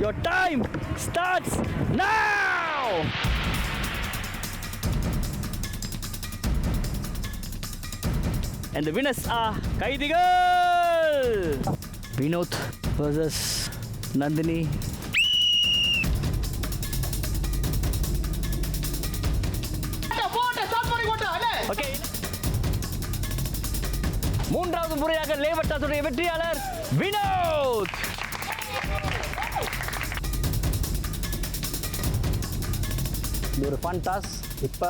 Your time starts now. And the winners are கைதிகள். Vinod versus Nandini. Okay. மூன்றாவது முறையாக லேவட்டாசுடைய வெற்றியாளர் வினோத். இது ஒரு ஃபன் டாஸ். இப்போ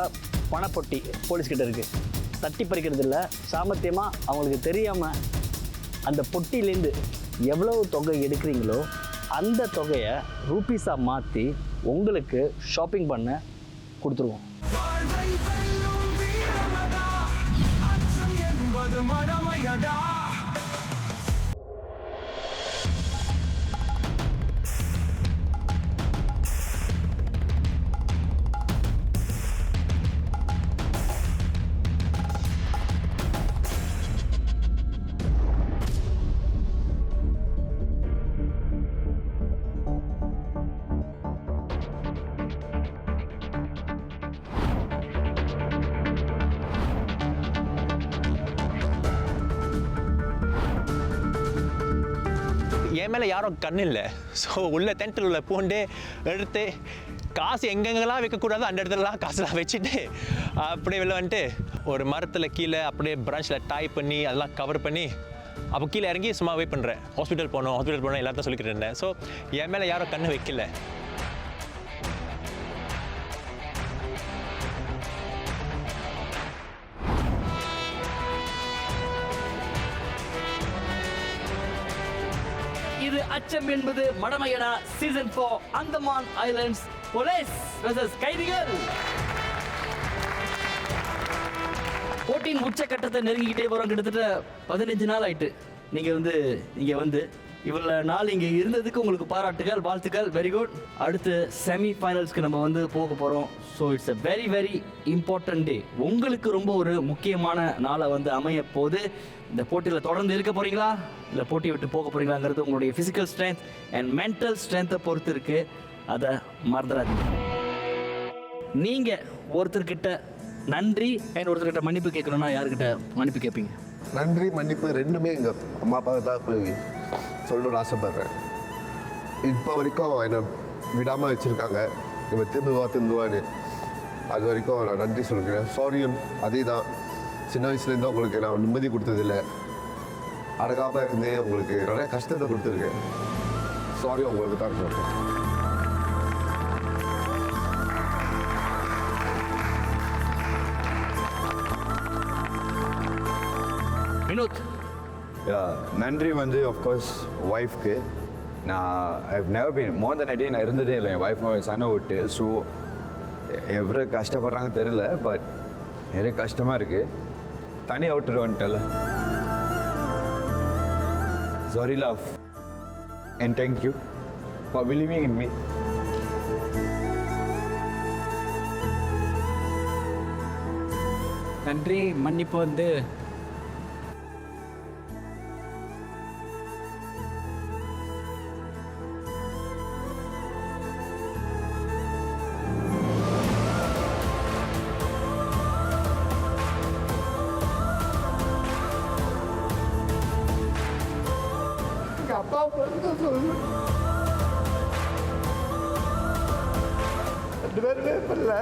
பணப்பொட்டி போலீஸ்கிட்ட இருக்குது. தட்டி பறிக்கிறது இல்லை, சாமர்த்தியமாக அவங்களுக்கு தெரியாமல் அந்த பொட்டியிலேருந்து எவ்வளவு தொகை எடுக்கிறீங்களோ அந்த தொகையை ரூபீஸாக மாற்றி உங்களுக்கு ஷாப்பிங் பண்ண கொடுத்துருவோம். என் மேலே யாரும் கண் இல்லை. ஸோ உள்ள டென்ட்டில் உள்ள பூண்டு எடுத்து காசு எங்கெங்கெல்லாம் வைக்கக்கூடாதோ அந்த இடத்துலலாம் காசுலாம் வச்சுட்டு அப்படியே வெளில வந்துட்டு ஒரு மரத்தில் கீழே அப்படியே பிரான்ச்சில் டாய் பண்ணி அதெல்லாம் கவர் பண்ணி அப்போ கீழே இறங்கி சும்மா வெயிட் பண்ணுறேன். ஹாஸ்பிட்டல் போகணும் எல்லாத்தையும் சொல்லிக்கிட்டு இருந்தேன். ஸோ என் மேலே யாரும் கண் வைக்கல. இது அச்சம் என்பது மடமையடா season 4 Andaman islands police versus கைதிகள். போட்டியின் உச்சக்கட்டத்தை நெருங்கிக்கிட்டே போகிறோம். கிட்டத்தட்ட 15 நாள் ஆயிட்டு நீங்கள் வந்து இவ்வளோ நாள் இங்கே இருந்ததுக்கு உங்களுக்கு பாராட்டுகள், வாழ்த்துக்கள், வெரி குட். அடுத்து செமி ஃபைனல்ஸ்க்கு நம்ம போக போகிறோம். So it's a very very important டே. உங்களுக்கு ரொம்ப ஒரு முக்கியமான நாளை அமைய போது. இந்த போட்டியில் தொடர்ந்து இருக்க போகிறீங்களா இல்லை போட்டி விட்டு போக போகிறீங்களாங்கிறது உங்களுடைய ஃபிசிக்கல் ஸ்ட்ரென்த் அண்ட் மென்டல் ஸ்ட்ரென்த்தை பொறுத்து இருக்குது. அதை மறந்துடாதீங்க. நீங்கள் ஒருத்தர்கிட்ட நன்றி அண்ட் ஒருத்தர்கிட்ட மன்னிப்பு கேட்கணும்னா யாருக்கிட்ட மன்னிப்பு கேட்பீங்க? நன்றி மன்னிப்பு ரெண்டுமே எங்கள் அம்மா அப்பா தான் போய் சொல்லணும்னு ஆசைப்பட்றேன். இப்போ வரைக்கும் என்னை விடாமல் வச்சுருக்காங்க. இவன் திருந்துவான்னு அது வரைக்கும் நான் நன்றி சொல்லிக்கிறேன். சாரியும் அதே தான். சின்ன வயசுலேருந்து உங்களுக்கு நான் நிம்மதி கொடுத்ததில்லை. அடக்காமல் இருந்தே உங்களுக்கு நிறைய கஷ்டத்தை கொடுத்துருக்கேன். சாரி உங்களுக்கு தான் சொல்கிறேன். வினோத். நன்றி ஆஃப்கோர்ஸ் ஒய்ஃப்க்கு. I've never been more than a day நான் இருந்ததே இல்லை என் ஒய்ஃப் சனை விட்டு. ஸோ எவ்வளோ கஷ்டப்படுறாங்க தெரியல, பட் நிறைய கஷ்டமாக இருக்குது. தனியாக விட்டுட்டு வந்துட்டல. Sorry love and thank you for believing in me. நன்றி மன்னிப்பு அப்பா சொல்லு. ரெண்டு பேருமே பண்ணல.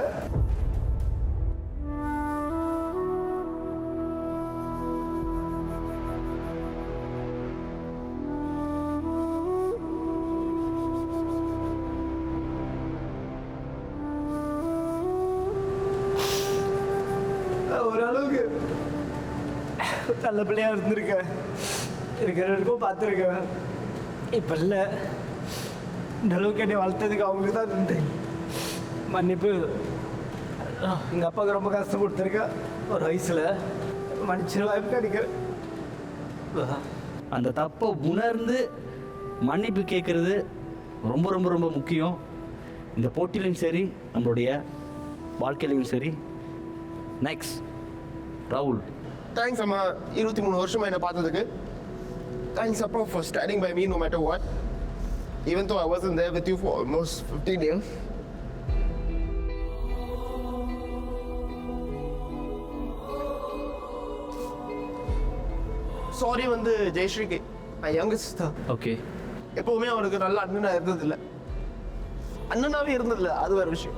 ஓரளவுக்கு நல்ல பிள்ளையா இருந்திருக்கேன். இருக்கிறவருக்கும் பார்த்துருக்கேன். இப்போ இல்லை. இந்த அளவுக்கு என்னை வளர்த்ததுக்கு அவங்களுக்கு தான் நன்றி. மன்னிப்பு. எங்கள் அப்பாவுக்கு ரொம்ப கஷ்டம் கொடுத்துருக்கேன் ஒரு வயசில். மன்னிச்சு வாய்ப்பு கிடைக்கிறேன். அந்த தப்பை உணர்ந்து மன்னிப்பு கேட்குறது ரொம்ப ரொம்ப ரொம்ப முக்கியம். இந்த போட்டியிலையும் சரி நம்மளுடைய வாழ்க்கையிலையும் சரி. நெக்ஸ்ட் ராகுல். தேங்க்ஸ் அம்மா, 23 வருஷமா என்னை பார்த்ததுக்கு. தேங்க்ஸ் அப்பா for standing by me no matter what. even though I wasn't there with you for almost 15 years. Sorry வந்து ஜெயஸ்ரீக்கு நான் யங்கஸ்ட் தான். ஓகே. எப்பவுமே அவனுக்கு நல்ல அண்ணனா இருந்ததில்லை, அண்ணனாவே இருந்ததில்லை, அது வேற விஷயம்.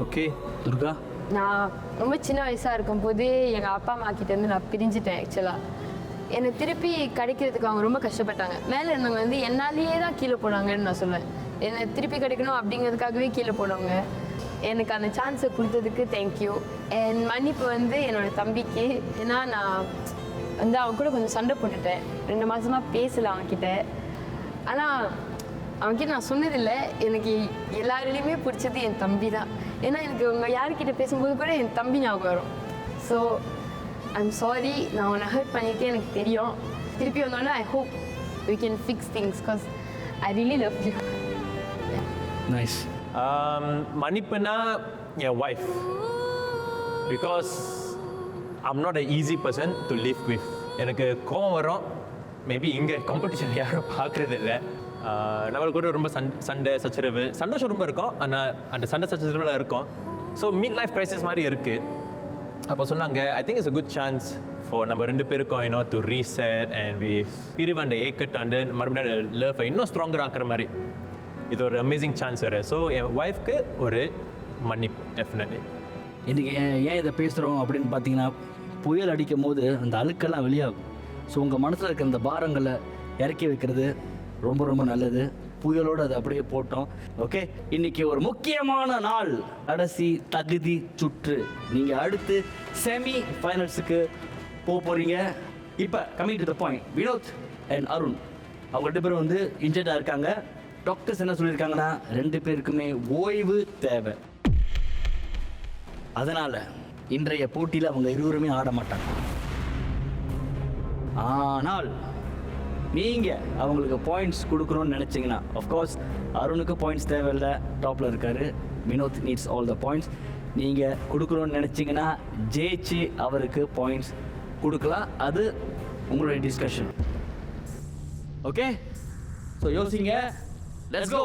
ஓகே துர்கா. நான் ரொம்ப சின்ன வயசாக இருக்கும்போது எங்கள் அப்பா அம்மா கிட்டேருந்து நான் பிரிஞ்சுட்டேன். ஆக்சுவலாக என்னை திருப்பி கிடைக்கிறதுக்கு அவங்க ரொம்ப கஷ்டப்பட்டாங்க. மேலே இருந்தவங்க வந்து என்னாலேயே தான் கீழே போனாங்கன்னு நான் சொல்லுவேன். என்னை திருப்பி கிடைக்கணும் அப்படிங்கிறதுக்காகவே கீழே போனவங்க. எனக்கு அந்த சான்ஸை கொடுத்ததுக்கு தேங்க்யூ. என் மன்னிப்பு வந்து என்னோட தம்பிக்கு. ஏன்னா நான் வந்து அவன் கூட கொஞ்சம் சண்டை போட்டுட்டேன். 2 மாதமாக பேசலை அவன்கிட்ட. ஆனால் அவன்கிட்ட நான் சொன்னதில்லை, எனக்கு எல்லாரிலையுமே பிடிச்சது என் தம்பி தான். ஏன்னா எனக்கு அவங்க யார்கிட்ட பேசும்போது கூட என் தம்பி ஞாபகம் வரும். ஸோ ஐம் சாரி, நான் உன்னை ஹர்ட் பண்ணிட்டு எனக்கு தெரியும். திருப்பி வந்தோடனே I hope we can fix things because I really love you. Nice. மன்னிப்புனா என் wife. Because I'm not a easy person to live with. எனக்கு கோவம் வரும். மேபி இங்கே காம்படிஷன் யாரும் பார்க்குறது இல்லை. நம்மளுக்கு கூட ரொம்ப சண்டை சச்சரவு சந்தோஷம் ரொம்ப இருக்கும். ஆனால் அந்த சண்டை சச்சரவுலாம் இருக்கும். ஸோ மிட் லைஃப் கிரைசிஸ் மாதிரி இருக்குது. அப்போ சொன்னாங்க I think it's a good chance for நம்ம 2 பேருக்கும் இன்னும் டு ரீசெட் அண்ட் வி பிரிவு அந்த ஏக்கட் வந்து மறுபடியும் லவ் இன்னும் ஸ்ட்ராங்கர் ஆக்குற மாதிரி இது ஒரு அமேசிங் சான்ஸ் வேறு. ஸோ என் ஒய்ஃப்க்கு ஒரு மன்னிப்பு டெஃபினெட்லி. இன்றைக்கி ஏன் இதை பேசுகிறோம் அப்படின்னு பார்த்தீங்கன்னா, புயல் அடிக்கும் போது அந்த அழுக்கெல்லாம் வெளியாகும். ஸோ உங்கள் மனசில் இருக்கிற அந்த பாரங்களை இறக்கி வைக்கிறது ரொம்ப ரொம்ப நல்லது. புயலோடு அதை அப்படியே போட்டோம். ஓகே, இன்னைக்கு ஒரு முக்கியமான நாள், கடைசி தகுதி சுற்று. நீங்கள் அடுத்து செமி ஃபைனல்ஸுக்கு போகிறீங்க. இப்போ coming to the point, Vinod and Arun அவங்க 2 பேரும் வந்து இன்ஜர்டாக இருக்காங்க. டாக்டர்ஸ் என்ன சொல்லியிருக்காங்கன்னா 2 பேருக்குமே ஓய்வு தேவை. அதனால் இன்றைய போட்டியில் அவங்க இருவருமே ஆட மாட்டாங்க. ஆனால் நீங்கள் அவங்களுக்கு பாயிண்ட்ஸ் கொடுக்கணும்னு நினச்சிங்கன்னா, ஆஃப்கோர்ஸ் அருணுக்கு பாயிண்ட்ஸ் தேவையில்லை, டாப்பில் இருக்கார். Vinod needs all the points. நீங்கள் கொடுக்கணும்னு நினச்சிங்கன்னா ஜெயிச்சு அவருக்கு பாயிண்ட்ஸ் கொடுக்கலாம். அது உங்களுடைய டிஸ்கஷன். ஓகே, ஸோ யோசிங்க. Let's go.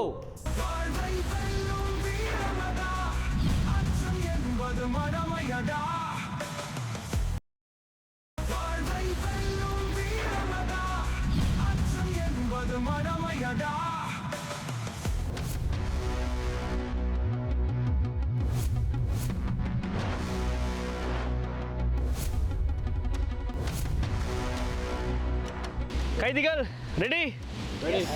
கைதிகள் ready?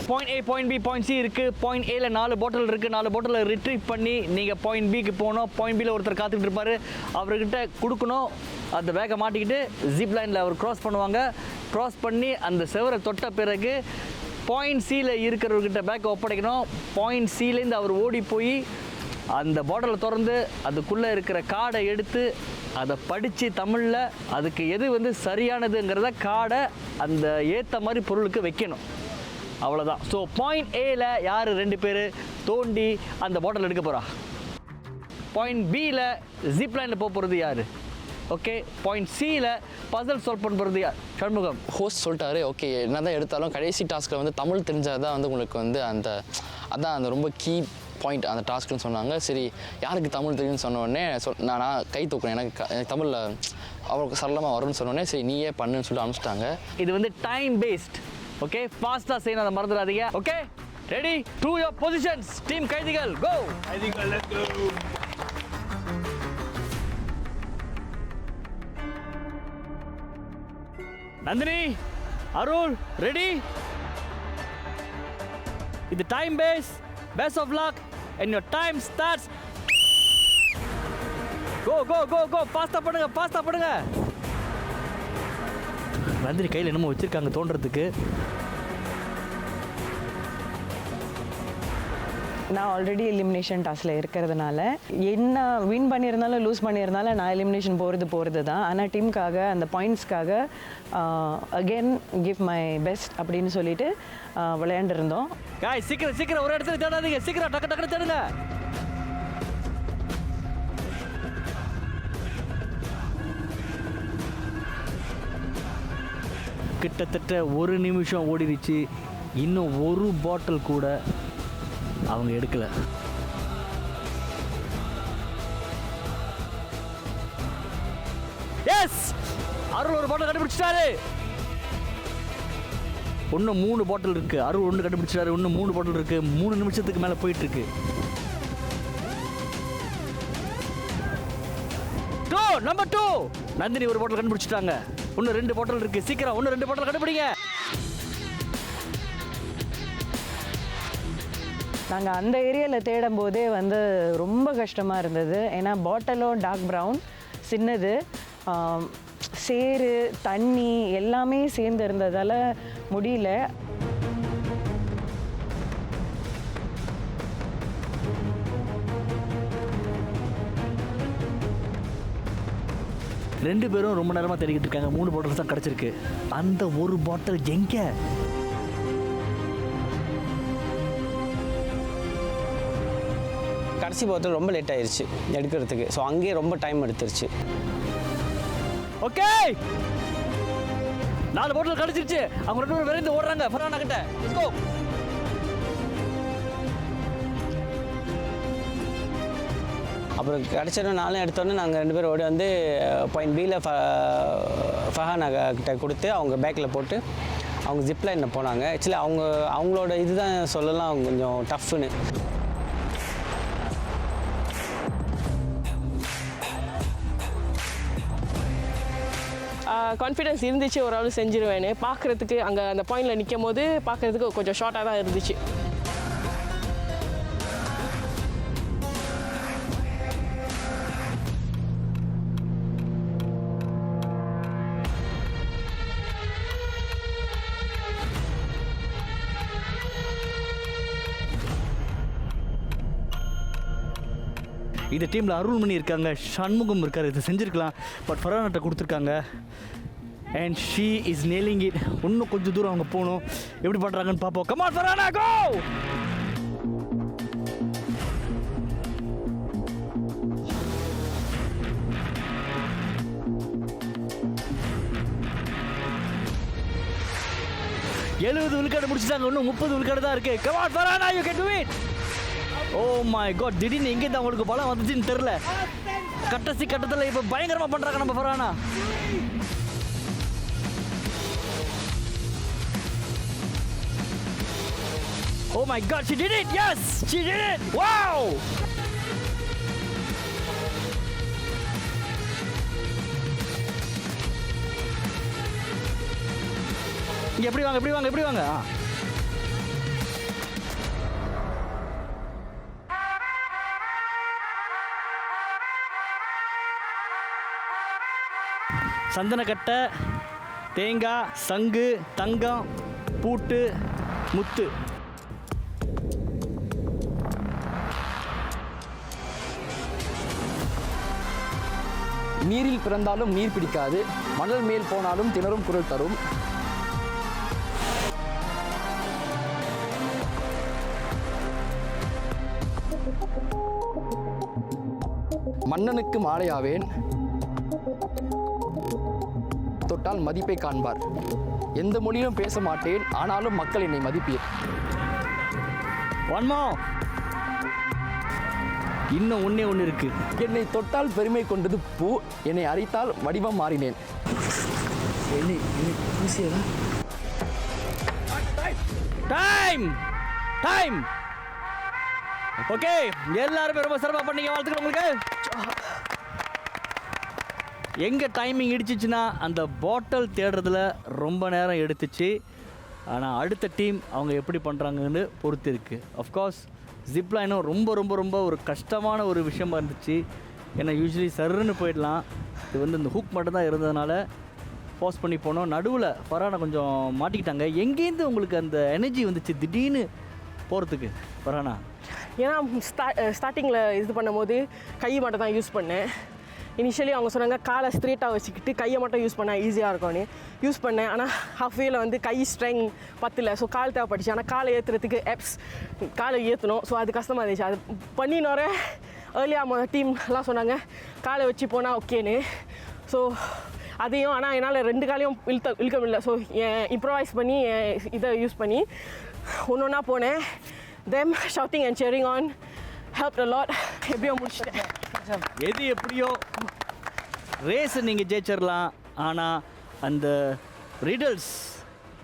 Point A, point B, point C இருக்குது. பாயிண்ட் ஏல 4 பாட்டில் இருக்குது. 4 பாட்டில் ரிட்ரீவ் பண்ணி நீங்கள் பாயிண்ட் பிக்கு போகணும். பாயிண்ட் பியில் ஒருத்தர் காத்துக்கிட்டு இருப்பார், அவர்கிட்ட கொடுக்கணும். அந்த பேக்கை மாட்டிக்கிட்டு ஜிப் லைனில் அவர் க்ராஸ் பண்ணுவாங்க. க்ராஸ் பண்ணி அந்த செவரை தொட்ட பிறகு பாயிண்ட் சியில் இருக்கிறவர்கிட்ட பேக்கை ஒப்படைக்கணும். பாயிண்ட் சிலேருந்து அவர் ஓடி போய் அந்த பாட்டிலை திறந்து அதுக்குள்ளே இருக்கிற கார்டை எடுத்து அதை படித்து தமிழில் அதுக்கு எது வந்து சரியானதுங்கிறத கார்டை அந்த ஏற்ற மாதிரி பொருளுக்கு வைக்கணும். அவ்வளோதான். ஸோ பாயிண்ட் ஏல யார் 2 பேர் தோண்டி அந்த பாட்டில் எடுக்க போகிறா? பாயிண்ட் பியில் ஜிப் லைனில் போக போகிறது யார்? ஓகே, பாயிண்ட் சியில் பசல் சால்வ் பண்ண போகிறது யார்? சண்முகம். ஹோஸ்ட் சொல்லிட்டாரு, ஓகே என்ன தான் எடுத்தாலும் கடைசி டாஸ்க்கில் வந்து தமிழ் தெரிஞ்சால் தான் வந்து உங்களுக்கு வந்து அதான் அந்த ரொம்ப கீ பாயிண்ட் அந்த டாஸ்க்குன்னு சொன்னாங்க. சரி, யாருக்கு தமிழ் தெரியும்னு சொன்னோடனே நான் கை தூக்குறேன், எனக்கு தமிழில் அவருக்கு சரளமாக வரும்னு சொன்னோடனே சரி நீயே பண்ணுன்னு சொல்லிட்டு அனுப்பிச்சிட்டாங்க. இது வந்து டைம் பேஸ்ட். ஓகே, ஃபாஸ்ட்டாக செய்யணும், அதை மறந்துடாதீங்க. Okay, ready to your positions. Team கைதிகள் கோ. கைதிகள் let's go. Nandini, Arul ready? இது time base. Best of luck and your time starts. go go go go ஃபாஸ்டா பண்ணுங்க. நந்தினி கையில் என்னமோ வச்சிருக்காங்க தோன்றதுக்கு. நான் ஆல்ரெடி எலிமினேஷன் டாஸ்கில் இருக்கிறதுனால என்ன வின் பண்ணியிருந்தாலும் லூஸ் பண்ணியிருந்தாலும் நான் எலிமினேஷன் போகிறது தான். ஆனால் டீமுக்காக அந்த பாயிண்ட்ஸ்க்காக அகெயின் கிவ் மை பெஸ்ட் அப்படின்னு சொல்லிட்டு விளையாண்டுருந்தோம். காய் சீக்கிரம் ஒரு இடத்துல தேடாதீங்க, சீக்கிரம் டக்கு தேடுங்க. கிட்டத்தட்ட 1 நிமிஷம் ஓடிடுச்சு. இன்னும் ஒரு பாட்டில் கூட அவங்க எடுக்கலை. எஸ், அருள் ஒரு பாட்டில் கண்டுபிடிச்சிட்டாரு. இன்னும் 3 பாட்டில் இருக்கு. அருள் 1 கண்டுபிடிச்சிட்டாரு. இன்னும் 3 பாட்டில் இருக்கு. 3 நிமிஷத்துக்கு மேலே போயிட்டு இருக்கு. நம்பர் 2 நந்தினி ஒரு பாட்டில் கண்டுபிடிச்சிட்டாங்க. இன்னும் 2 பாட்டில் இருக்கு. சீக்கிரம் இன்னும் 2 பாட்டில் கண்டுபிடிங்க. நாங்கள் அந்த ஏரியாவில் தேடும் போதே வந்து ரொம்ப கஷ்டமாக இருந்தது. ஏன்னா பாட்டிலும் டார்க் ப்ரௌன், சின்னது, சேறு, தண்ணி எல்லாமே சேர்ந்து இருந்ததால் முடியல. ரெண்டு பேரும் ரொம்ப நேரமாக தேடிக்கிட்டு இருக்காங்க. 3 பாட்டில் தான் கிடச்சிருக்கு. அந்த ஒரு பாட்டில் எங்க? கடைசி பாட்டில் ரொம்ப லேட் ஆயிடுச்சு எடுக்கிறதுக்கு. ஸோ அங்கேயே ரொம்ப டைம் எடுத்துருச்சு. ஓகே, 4 பாட்டில் கிடச்சிருச்சு. அவங்க 2 பேரும் விரைந்து ஓடுறாங்க ஃபர்ஹானா கிட்ட. Let's go. அப்புறம் கிடச்சோன்னு நானும் எடுத்தோன்னே நாங்கள் 2 பேரும் ஓடி வந்து பாயிண்ட் பியில் ஃபர்ஹானா கிட்ட கொடுத்து அவங்க பேக்கில் போட்டு அவங்க ஜிப் லைனில் போனாங்க. ஆக்சுவலி அவங்களோட இதுதான் சொல்லலாம் கொஞ்சம் டஃப்னு. கான்ஃபிடென்ஸ் இருந்துச்சு, ஓரளவு செஞ்சிருவேன்னு. பார்க்குறதுக்கு அங்கே அந்த பாயிண்டில் நிற்கும் போது பார்க்குறதுக்கு கொஞ்சம் ஷார்ட்டாக தான் இருந்துச்சு. இந்த டீமில் அருள்மணி இருக்காங்க, சண்முகம் இருக்கார். இதை செஞ்சுருக்கலாம், பட் ஃபர்ஹானாட்ட கொடுத்துருக்காங்க. And she is nailing it. இன்னும் கொஞ்சம் தூரம் அவங்க போகணும். எப்படி பண்ணுறாங்கன்னு பார்ப்போம். Come on Farhana, go! எழுபது விழுக்காடு முடிச்சிட்டாங்க. இன்னும் 30 விழுக்காடு தான் இருக்கு. Come on Farhana, you can do it. Oh my god, திடீர்னு எங்கே தான் அவங்களுக்கு பலம் வந்துச்சுன்னு தெரில. கடைசி கட்டத்தில் இப்போ பயங்கரமாக பண்ணுறாங்க நம்ம Farhana. Oh my god, she did it! Yes! She did it! Wow! இங்க எப்படி வாங்க, எப்படி வாங்க, எப்படி வாங்க. சந்தனக்கட்டை, தேங்காய், சங்கு, தங்கம், பூட்டு, முத்து. நீரில் பிறந்தாலும் நீர் பிடிக்காது, மணல் மேல் போனாலும் திணறும் குரல் தரும். மன்னனுக்கு மாலையாவேன், தொட்டால் மதிப்பை காண்பார். எந்த மொழியிலும் பேச மாட்டேன், ஆனாலும் மக்கள் என்னை மதிப்பீர். One more. இன்னும் ஒன்று இருக்கு. என்னை தொட்டால் பெருமை கொண்டது பூ, என்னை அரைத்தால் வடிவம் மாறினேன். Time time. ஓகே, எல்லாருமே ரொம்ப சிறப்பாக பண்ணீங்க. வாழ்த்துக்கள் உங்களுக்கு. எங்கே டைமிங் இடிச்சிச்சுன்னா அந்த பாட்டில் தேடுறதுல ரொம்ப நேரம் எடுத்துச்சு. ஆனால் அடுத்த டீம் அவங்க எப்படி பண்ணுறாங்கன்னு பொறுத்து இருக்குது. அஃப்கோர்ஸ் ஜிப்லைனும் ரொம்ப ரொம்ப ரொம்ப ஒரு கஷ்டமான ஒரு விஷயமா இருந்துச்சு. ஏன்னா யூஸ்வலி சர்ன்னு போயிடலாம். இது வந்து இந்த ஹூக் மட்டும் தான் இருந்ததுனால பாஸ் பண்ணி போனோம். நடுவில் ஃபர்ஹானா கொஞ்சம் மாட்டிக்கிட்டாங்க. எங்கேருந்து உங்களுக்கு அந்த எனர்ஜி வந்துச்சு திடீர்னு போகிறதுக்கு ஃபர்ஹானா? ஏன்னா ஸ்டார்டிங்கில் இது பண்ணும்போது கை மட்டும் தான் யூஸ் பண்ணேன். இனிஷியலி அவங்க சொன்னாங்க காலை ஸ்ட்ரெயிட்டாக வச்சுக்கிட்டு கையை மட்டும் யூஸ் பண்ணால் ஈஸியாக இருக்கும்னு யூஸ் பண்ணேன். ஆனால் ஹாஃப்வேல வந்து கை ஸ்ட்ரெங் பத்தல. ஸோ கால் தேவைப்பட்டுச்சு. ஆனால் காலை ஏற்றுறதுக்கு ஆப்ஸ் காலை ஏற்றணும். ஸோ அது கஷ்டமாக இருந்துச்சு. அது பண்ணினோர ஏர்லியாக டீம்லாம் சொன்னாங்க காலை வச்சு போனால் ஓகேன்னு. ஸோ அதையும் ஆனால் என்னால் 2 காலையும் இழுக்க முடியல. ஸோ இம்ப்ரூவைஸ் பண்ணி இதை யூஸ் பண்ணி ஒன்றா போனேன். them shouting and cheering on helped a lot. எப்படியோ முடிச்சிட்டேன். எது எப்படியோ ரேஸை நீங்கள் ஜெயிச்சிடலாம், ஆனால் அந்த ரிடல்ஸ்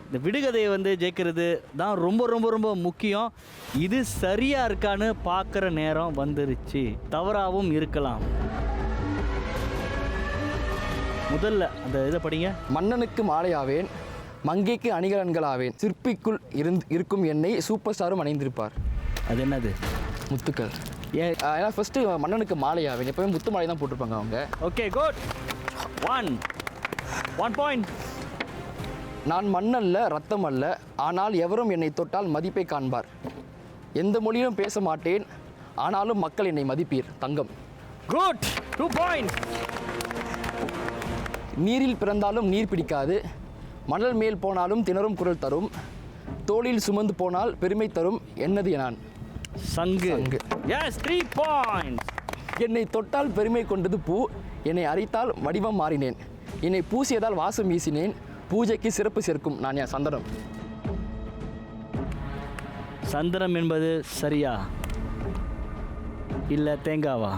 இந்த விடுகதையை வந்து ஜெயிக்கிறது தான் ரொம்ப ரொம்ப ரொம்ப முக்கியம். இது சரியாக இருக்கான்னு பார்க்குற நேரம் வந்துருச்சு. தவறாகவும் இருக்கலாம். முதல்ல அந்த இதை படிங்க. மன்னனுக்கு மாலையாவேன், மங்கைக்கு அணிகலன்களாவேன், சிற்பிக்குள் இருக்கும் என்னை சூப்பர் ஸ்டாரும் அணிந்திருப்பார். அது என்னது? முத்துக்கள். ஏன்னா ஃபஸ்ட்டு மன்னனுக்கு மாலையாவேன், எப்போவுமே முத்து மாலை தான் போட்டிருப்பாங்க அவங்க. Okay good. 1 பாயிண்ட். நான் மண்ணல்ல ரத்தம் அல்ல, ஆனால் எவரும் என்னை தொட்டால் மதிப்பை காண்பார். எந்த மொழியிலும் பேச மாட்டேன், ஆனாலும் மக்கள் என்னை மதிப்பீர். தங்கம். குட். 2 பாயிண்ட். நீரில் பிறந்தாலும் நீர் பிடிக்காது, மணல் மேல் போனாலும் திணறும் குரல் தரும், தோளில் சுமந்து போனால் பெருமை தரும். என்னது நான்? சங்கு. Yes, 3 point. என்னை தொட்டால் பெருமை கொண்டது பூ, என்னை அரித்தால் வடிவம் மாறினேன், என்னை பூசியதால் வாசம் வீசினேன், பூஜைக்கு சிறப்பு சேர்க்கும் நான் என் சந்தனம். சந்தனம் என்பது சரியா இல்லை தேங்காவா?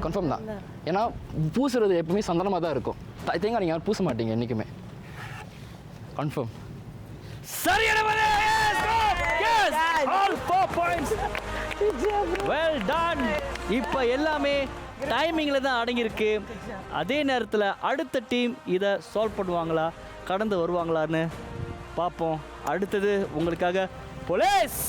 கன்ஃபார்ம் தான். ஏன்னா பூசுறது எப்பவுமே சந்தனமாக தான் இருக்கும். தேங்காய் நீங்கள் பூச மாட்டீங்க என்றைக்குமே. கன்ஃபார்ம். சரியான பதில். Yes, all 4 points. Well done. இப்போ எல்லாமே டைமிங்கில் தான் அடங்கியிருக்கு. அதே நேரத்தில் அடுத்த டீம் இதை சால்வ் பண்ணுவாங்களா, கடந்து வருவாங்களான்னு பார்ப்போம். அடுத்தது உங்களுக்காக போலீஸ்.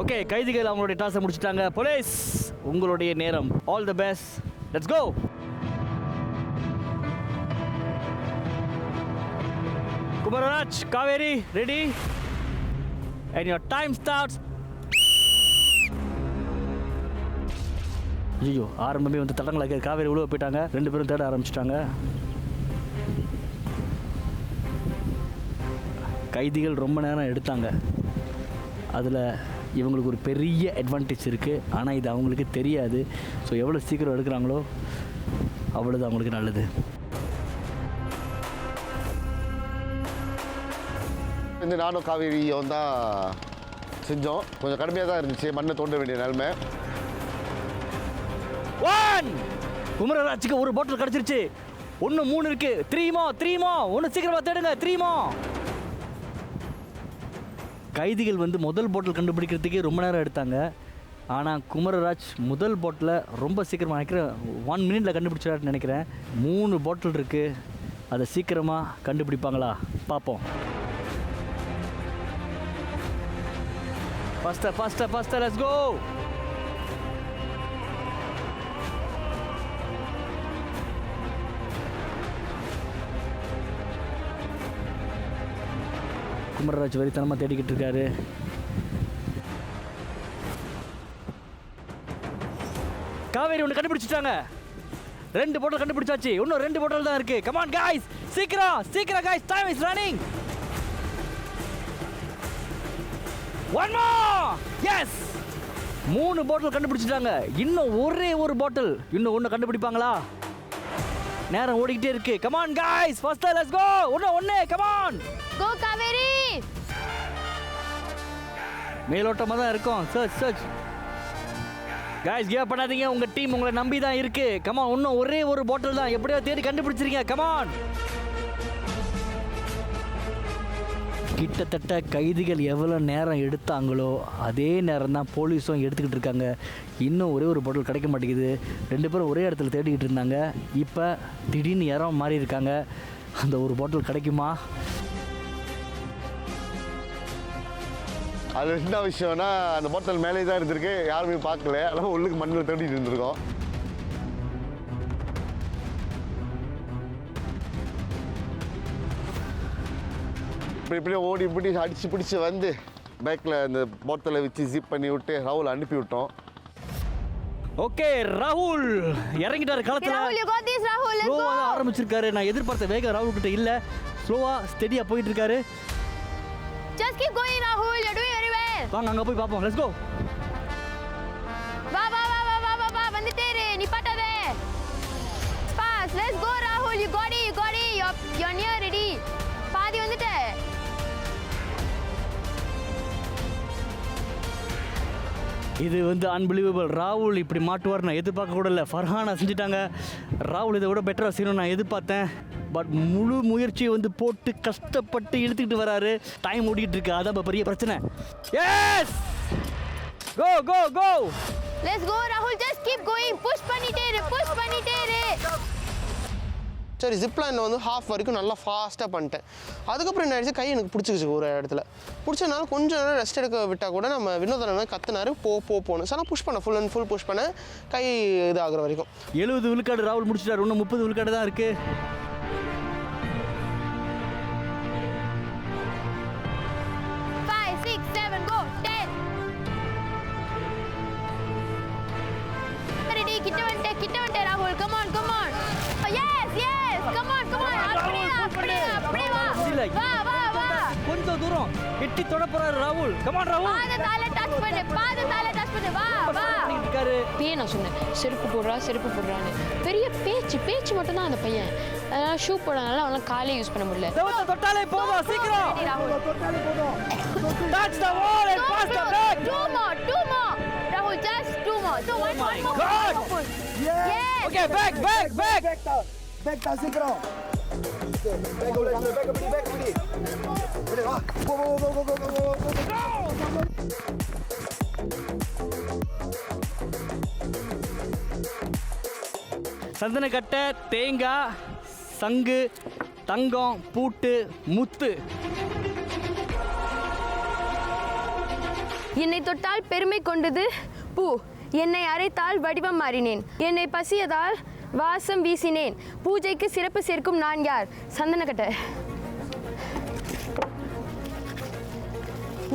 ஓகே, கைதிகள் அவங்களுடைய டாஸை முடிச்சிட்டாங்க. போலீஸ், உங்களுடைய நேரம். All the best. Let's go. Kumararaj, Kaveri, ready? And your time starts. ஐயோ, ஆரம்பமே வந்து தடங்களாக காவேரி உழுவ போயிட்டாங்க. 2 பேரும் தேட ஆரம்பிச்சிட்டாங்க. கைதிகள் ரொம்ப நேரம் எடுத்தாங்க. அதில் இவங்களுக்கு ஒரு பெரிய அட்வான்டேஜ் இருக்குது, ஆனால் இது அவங்களுக்கு தெரியாது. ஸோ எவ்வளோ சீக்கிரம் எடுக்கிறாங்களோ அவ்வளோது அவங்களுக்கு நல்லது. இந்த நானும் காவேரியும் தான் செஞ்சோம். கொஞ்சம் கடுமையாக தான் இருந்துச்சு, மண்ணை தோண்ட வேண்டிய நிலைமை. 1 குமரராஜுக்கு ஒரு பாட்டில் கிடச்சிருச்சு. 1 3 இருக்கு. 3 more. ஒன்று சீக்கிரமாக தேடுங்க. 3 more. கைதிகள் வந்து முதல் பாட்டில் கண்டுபிடிக்கிறதுக்கே ரொம்ப நேரம் எடுத்தாங்க. ஆனால் குமரராஜ் முதல் பாட்டில் ரொம்ப சீக்கிரமாக நினைக்கிறேன் 1 மினிட்ல கண்டுபிடிச்சாருன்னு நினைக்கிறேன். 3 பாட்டில் இருக்குது. அதை சீக்கிரமாக கண்டுபிடிப்பாங்களா பார்ப்போம். Faster, let's go. குமரராஜ் வெறித்தனமாக தேடிக்கிட்டு இருக்காரு. காவேரி ஒன்று கண்டுபிடிச்சிட்டாங்க. 2 பாட்டில் கண்டுபிடிச்சாச்சு. இன்னும் 2 பாட்டில் தான் இருக்கு. கம் ஆன் गाइस, சீக்கிரம் guys, time is running. 1 more. Yes, 3 bottle கண்டுபிடிச்சிட்டாங்க. இன்னும் ஒரு பாட்டில். இன்னும் 1 கண்டுபிடிப்பாங்களா? நேரம் ஓடிக்கிட்டே இருக்கு. Come on guys, faster, let's go. ஒண்ணு கம் ஆன். கோ காவேரி. மேலோட்டமாக தான் இருக்கும். சர்ச் गाइस, கிவ் அப் பண்ணாதீங்க. உங்க டீம் உங்களை நம்பி தான் இருக்கு. கம் ஆன், இன்னும் ஒரு பாட்டில் தான். எப்படியோ தேடி கண்டுபிடிச்சிருங்க. Come on. கிட்டத்தட்ட கைதிகள் எவ்வளோ நேரம் எடுத்தாங்களோ அதே நேரம் தான் போலீஸும் எடுத்துக்கிட்டு இருக்காங்க. இன்னும் ஒரு பாட்டில் கிடைக்க மாட்டேங்குது. 2 பேரும் ஒரே இடத்துல தேடிக்கிட்டு இருந்தாங்க. இப்போ திடீர்னு யாரும் மாறி இருக்காங்க. அந்த ஒரு பாட்டில் கிடைக்குமா? அது என்ன விஷயம்னா, அந்த பாட்டில் மேலே தான் இருந்திருக்கு, யாருமே பார்க்கல. அதெல்லாம் உள்ளுக்கு மண்ணில் தேடிட்டு இருந்திருக்கோம். இப்படியே ஓடி அடிச்சு பிடிச்சி வந்து பேக்கில் அந்த பாட்டிலை வச்சு ஜிப் பண்ணி விட்டு ராகுல் அனுப்பி விட்டோம். ஓகே ராகுல் இறங்கிட்டாரு களத்துல. Rahul, you got this, Rahul. Let's ஸ்லோவா தான் go. ஆரம்பிச்சிருக்காரு. நான் எதிர்பார்த்த வேகம் ராகுல் கிட்ட இல்ல. ஸ்லோவா ஸ்டெடியா போயிட்டு இருக்காரு. Just keep going, Rahul. You're doing very well. வாங்க அங்க போய் பாப்போம். Let's go. வா வா வா வா வா வா வா வந்துட்டே இரு. நிப்பாட்டாத. Fast. Let's go, Rahul. You got it. You got it. You're near ready. பாதி வந்துட்ட. இது வந்து அன்பிலீவபிள். ராகுல் இப்படி மாட்டுவார் நான் எதிர்பார்க்க கூட இல்லை. ஃபர்ஹானா செஞ்சுட்டாங்க. ராகுல் இதை விட பெட்டராக செய்யணும் நான் எதிர்பார்த்தேன். பட் முழு முயற்சியை வந்து போட்டு கஷ்டப்பட்டு இழுத்துக்கிட்டு வராரு. டைம் ஓடிட்டு இருக்கு. அதான் இப்ப பெரிய பிரச்சனை. Yes go go go. Let's go, Rahul. Just keep going. Push பண்ணிட்டே இரு. Push பண்ணிட்டே இரு. சரி ஜிப்லைனில் வந்து ஹாஃப் வரைக்கும் நல்லா ஃபாஸ்ட்டாக பண்ணிட்டேன். அதுக்கப்புறம் என்ன ஆயிடுச்சு, கை எனக்கு பிடிச்சிக்கிச்சு ஒரு இடத்துல. பிடிச்சதுனால கொஞ்சம் நேரம் ரெஸ்ட் எடுக்க விட்டால் கூட நம்ம வினோதனை கத்துனாரு போகணும். ஸோ நான் புஷ் பண்ணேன், ஃபுல் அண்ட் ஃபுல் புஷ் பண்ணேன் கை இது ஆகுற வரைக்கும். 70 விழுக்காடு ராகுல் முடிச்சிட்டாரு. இன்னும் 30 விழுக்காடு தான் இருக்கு. கிட்ட வந்துட்டே ராகுல். Come on come on. Yes yes come on come on. அப்படியே வா வா வா. கொஞ்சம் தூரம் எட்டி தொட போறாரு ராகுல். கம் ஆன் ராகுல். பாதத்தால டச் பண்ணு. வா வா. இப்பயே நான் சொன்னேன் செருப்பு போடுறான்னு. பெரிய பேச்சு மட்டும் தான் அந்த பையன். அதனால ஷூ போடனால அவனால காலே யூஸ் பண்ண முடியல. தொட்டாலே போதும் சீக்கிரம். தொட்டாலே போதும். Touch the wall and pass the back. Two more. Rahul, just two more. So one more. God. Yes. Okay, back. Back down, சீக்கிரம். Back பிடி. விடு வா. Go. சந்தனக்கட்டை, தேங்காய், சங்கு, தங்கம், பூட்டு, முத்து. என்னை தொட்டால் பெருமை கொண்டது பூ. என்னை அரைத்தால் வடிவம் மாறினேன். என்னை பசியதால் வாசம் வீசினேன். பூஜைக்கு சிறப்பு சேர்க்கும் நான் யார்? சந்தனக்கட்டை.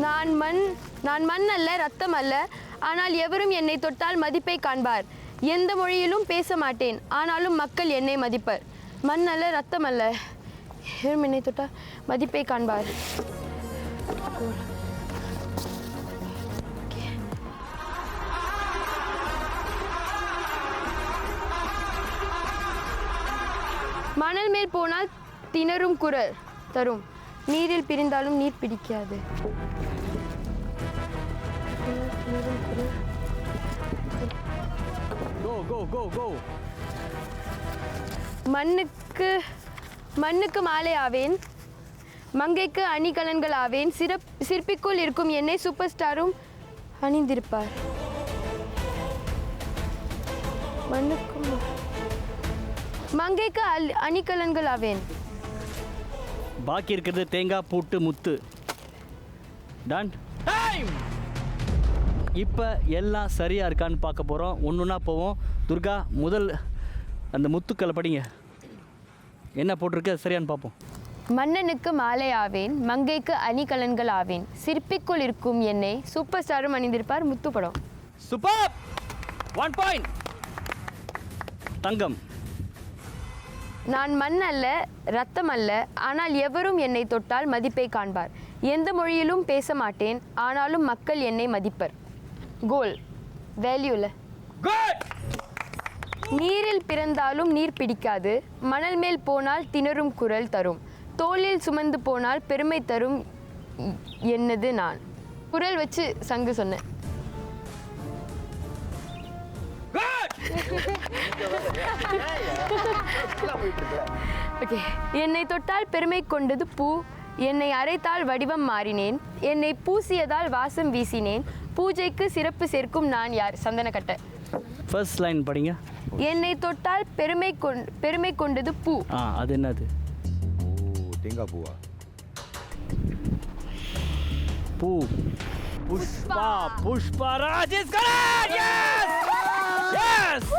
நான் மண் அல்ல, ரத்தம் அல்ல. ஆனால் எவரும் என்னை தொட்டால் மதிப்பை காண்பார். எந்த மொழியிலும் பேச மாட்டேன். ஆனாலும் மக்கள் என்னை மதிப்பர். மண் அல்ல, ரத்தம் அல்ல. எவரும் என்னை தொட்டால் மதிப்பை காண்பார். மணல் மேல் போனால் திணறும் குரல் தரும். நீரில் பிரிந்தாலும் நீர் பிடிக்காது. Go. மண்ணுக்கு மாலை ஆவேன். மங்கைக்கு அணிகலன்கள் ஆவேன். சிற்பிக்குள் இருக்கும் என்னை சூப்பர் ஸ்டாரும் அணிந்திருப்பார். மங்கைக்கு அணிகலன்கள் ஆவேன். பாக்கி இருக்கிறது தேங்காய், பூட்டு, முத்து. டன். டைம். இப்போ எல்லாம் சரியாக இருக்கான்னு பார்க்க போகிறோம். ஒன்றுன்னா போவோம். துர்கா முதல் அந்த முத்துக்களை படிங்க. என்ன போட்டிருக்கு அது சரியான்னு பார்ப்போம். மன்னனுக்கு மாலை ஆவேன். மங்கைக்கு அணிகலன்கள் ஆவேன். சிற்பிக்குள் இருக்கும் என்னை சூப்பர் ஸ்டாரும் அணிந்திருப்பார். முத்து படம். சூப்பர். 1 பாயிண்ட். தங்கம். நான் மண் அல்ல, ரத்தம் அல்ல. ஆனால் எவரும் என்னை தொட்டால் மதிப்பை காண்பார். எந்த மொழியிலும் பேச மாட்டேன். ஆனாலும் மக்கள் என்னை மதிப்பர். கோல். வேல்யூல. நீரில் பிறந்தாலும் நீர் பிடிக்காது. மணல் மேல் போனால் திணறும் குரல் தரும். தோளில் சுமந்து போனால் பெருமை தரும் என்னது நான். குரல் வச்சு சங்கு சொன்னேன். ஓகே. என்னை தொட்டால் பெருமை கொண்டது பூ. என்னை அரைத்தால் வடிவம் மாறினேன். என்னை பூசியதால் வாசம் வீசினேன். பூஜைக்கு சிறப்பு சேர்க்கும் நான் யார்? சந்தனக்கட்டை. ஃபர்ஸ்ட் லைன் படிங்க. என்னை தொட்டால் பெருமை கொண்டது பூ. அது என்னது? தேங்காய் பூவா? பூ. Pushpa Raj is correct. Yes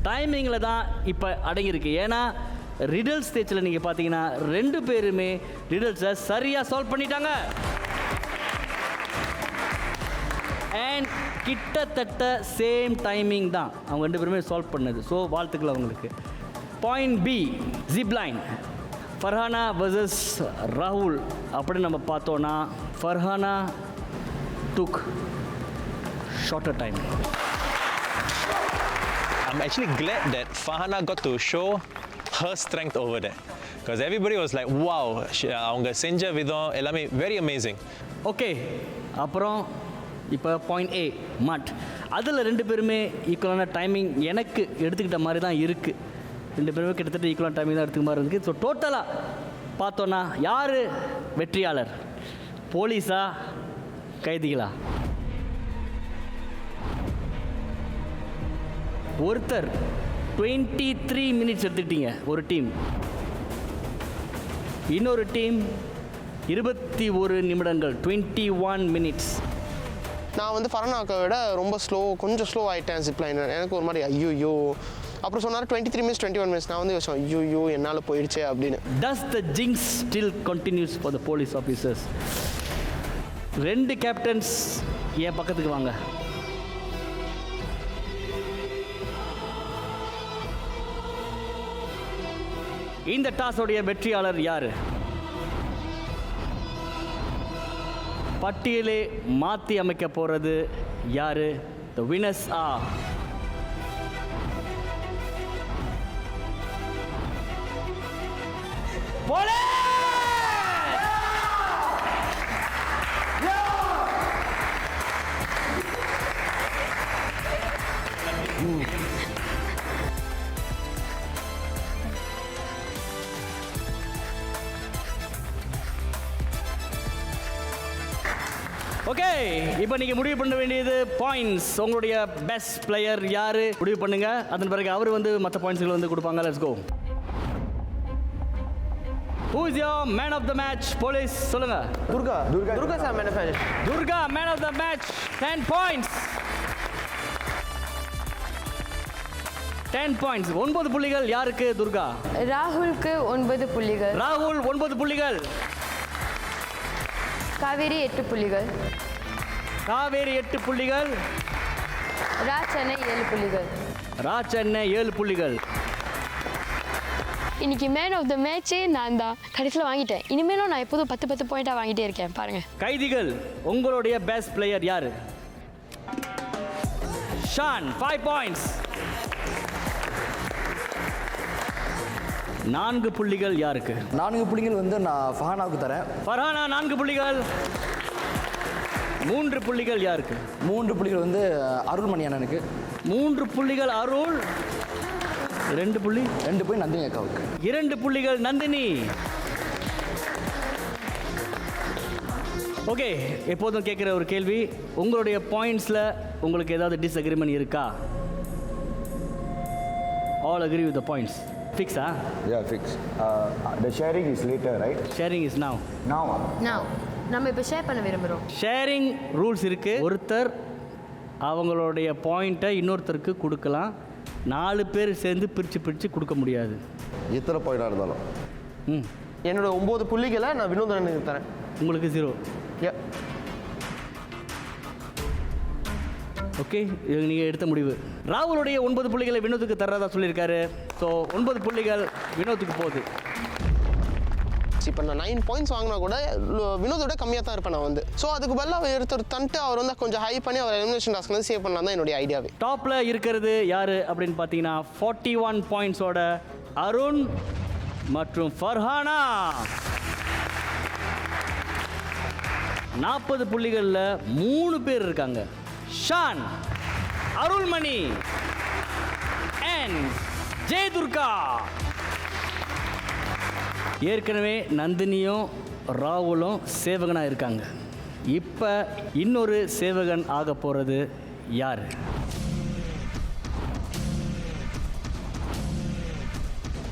டைமிங்கில் தான் இப்போ அடங்கியிருக்கு. ஏன்னா ரிடல் ஸ்டேஜில் நீங்கள் பார்த்தீங்கன்னா 2 பேருமே ரிடல்ஸை சரியாக சால்வ் பண்ணிட்டாங்க. அண்ட் கிட்டத்தட்ட சேம் டைமிங் தான் அவங்க 2 பேருமே சால்வ் பண்ணது. ஸோ வாழ்த்துக்கள் அவங்களுக்கு. Point B, zipline. Farhana versus ராகுல் அப்படின்னு நம்ம பார்த்தோன்னா Farhana took shorter time. I'm actually glad that Farhana got to show her strength over there. Because everybody was like, wow, அவங்க செஞ்ச விதம் எல்லாமே very amazing. ஓகே, அப்புறம் இப்போ பாயிண்ட் ஏ மட். அதில் 2 பேருமே ஈக்குவலான டைமிங் எனக்கு எடுத்துக்கிட்ட மாதிரி தான் இருக்குது. 2 பேருமே கிட்டத்தட்ட ஈக்குவலான டைமிங் தான் எடுத்துக்க மாதிரி இருக்குது. ஸோ டோட்டலாக பார்த்தோன்னா யார் வெற்றியாளர்? போலீஸா கைதிகளா? ஒருத்தர் 23 மினிட்ஸ் எடுத்துக்கிட்டீங்க ஒரு டீம், இன்னொரு டீம் 21 நிமிடங்கள் 21 மினிட்ஸ். நான் வந்து ஃபர்ஹானாவை விட ரொம்ப கொஞ்சம் ஸ்லோ ஆகிட்டேன் ஜிப்லைன். எனக்கு ஒரு மாதிரி ஐயோ. அப்புறம் சொன்னார் 23 மினிட்ஸ் 21 மினிட்ஸ். நான் வந்து யோசிச்சேன் ஐயோ என்னால் போயிடுச்சே அப்படின்னு. Does the jinx still continues for the police officers? 2 captains என் பக்கத்துக்கு வாங்க. இந்த டாஸோடைய வெற்றியாளர் யாரு? பட்டியலே மாற்றி அமைக்க போகிறது யாரு? The winners are ஓகே, இப்போ நீங்கள் முடிவு பண்ண வேண்டியது பாயிண்ட்ஸ். உங்களுடைய பெஸ்ட் பிளேயர் யாரு முடிவு பண்ணுங்க. அதன் பிறகு அவர் வந்து மற்ற பாயிண்ட்ஸ்கள் வந்து கொடுப்பாங்க. Let's go. Who is your man of the match? Police சொல்லுங்க. Durga sir man of the match. Durga man of the match 10 points. 10 points. 9 புள்ளிகள் யாருக்கு? துர்கா. ராகுலுக்கு 9 புள்ளிகள். ராகுல் 9 புள்ளிகள். காவேரி 8 புள்ளிகள். காவேரி 8 புள்ளிகள். ராஜ்சென்னை 7 புள்ளிகள். ராஜ்சென்னை 7 புள்ளிகள். இன்னைக்கு மேன் ஆஃப் த மேட்சே நான் தான் கடைசியில் வாங்கிட்டேன். இனிமேலும் நான் எப்போதும் 10 பாயிண்டாக வாங்கிட்டே இருக்கேன் பாருங்க. கைதிகள் உங்களுடைய பெஸ்ட் பிளேயர் யாரு? ஷான் 5 பாயிண்ட்ஸ். 4 புள்ளிகள் யாருக்கு? 4 புள்ளிகள் வந்து நான் ஃபஹானாவுக்கு தரேன். ஃபர்ஹானா 4 புள்ளிகள். 3 புள்ளிகள் யாருக்கு? 3 புள்ளிகள் வந்து அருள்மணி அண்ணனுக்கு. 3 புள்ளிகள் அருள். 2 புள்ளி 2 புள்ளி நந்தினி அக்காவுக்கு. 2 புள்ளிகள் நந்தினி. ஓகே, எப்போதும் கேட்குற ஒரு கேள்வி, உங்களுடைய பாயிண்ட்ஸில் உங்களுக்கு ஏதாவது டிஸ்அக்ரிமெண்ட் இருக்கா? All agree with the points. ஃபிக்ஸா? Yeah, fix. The sharing is later, right? Sharing is now. Now. நம்ம இப்போ ஷேர் பண்ண விரும்புகிறோம். ஷேரிங் ரூல்ஸ் இருக்குது. ஒருத்தர் அவங்களுடைய பாயிண்ட்டை இன்னொருத்தருக்கு கொடுக்கலாம். 4 பேர் சேர்ந்து பிரித்து கொடுக்க முடியாது. எத்தனை பாயிண்டாக இருந்தாலும். என்னோட 9 புள்ளிகளை நான் வினோதனுக்கு தரேன். உங்களுக்கு 0. ஓகே, இது நீங்கள் எடுத்த முடிவு. ராகுலுடைய 9 புள்ளிகளை வினோத்துக்கு தர்றதா சொல்லியிருக்காரு. ஸோ 9 புள்ளிகள் வினோத்துக்கு போகுது. இப்போ நான் 9 பாயிண்ட்ஸ் வாங்கினா கூட வினோதோட கம்மியாக தான் இருப்பேன் நான் வந்து. ஸோ அதுக்கு பதிலாக ஒருத்தர் தந்துட்டு அவர் வந்து கொஞ்சம் ஹை பண்ணி அவர் எலிமினேஷன் டாஸ்க் வந்து சேவ் பண்ணலாம் தான் என்னுடைய ஐடியாவே. டாப்பில் இருக்கிறது யார் அப்படின்னு பார்த்தீங்கன்னா 41 பாயிண்ட்ஸோட அருண் மற்றும் ஃபர்ஹானா. 40 புள்ளிகளில் 3 பேர் இருக்காங்க. ஷான், அருள்மணி அண்ட் ஜெயதுர்கா. ஏற்கனவே நந்தினியும் ராகுலும் சேவகனாக இருக்காங்க. இப்போ இன்னொரு சேவகன் ஆக போகிறது யார்?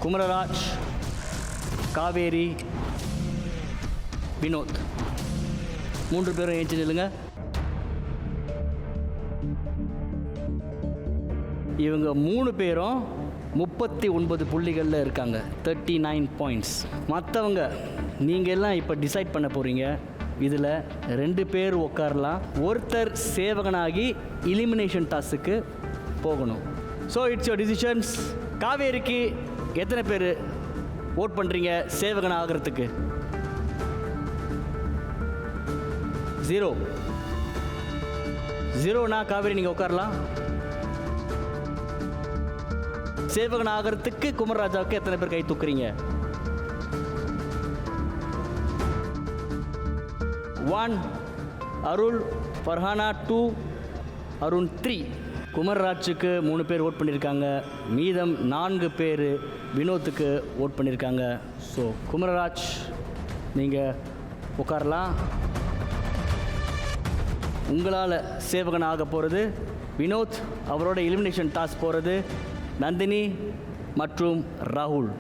குமரராஜ், காவேரி, வினோத். 3 பேரும் ஏஞ்சி நில்லுங்க. இவங்க 3 பேரும் 39 புள்ளிகளில் இருக்காங்க, 39 பாயிண்ட்ஸ். மற்றவங்க நீங்கள் எல்லாம் இப்போ டிசைட் பண்ண போகிறீங்க. இதில் 2 பேர் உட்காரலாம், ஒருத்தர் சேவகனாகி எலிமினேஷன் டாஸ்க்கு போகணும். So it's your decisions. காவேரிக்கு எத்தனை பேர் ஓட் பண்ணுறீங்க சேவகன் ஆகிறதுக்கு? 0. 0னா காவேரி நீங்கள் உட்காரலாம். சேவகன் ஆகிறதுக்கு குமரராஜாவுக்கு எத்தனை பேர் கை தூக்குறீங்க? 1. அருள், ஃபர்ஹானா 2, அருண் 3. குமரராஜுக்கு 3 பேர் ஓட் பண்ணியிருக்காங்க. மீதம் 4 பேர் வினோத்துக்கு ஓட் பண்ணியிருக்காங்க. ஸோ குமரராஜ் நீங்கள் உட்காரலாம். உங்களால் சேவகன் ஆக போகிறது வினோத், அவரோட எலிமினேஷன் டாஸ்க் போகிறது நந்தினி மற்றும் ராகுல்.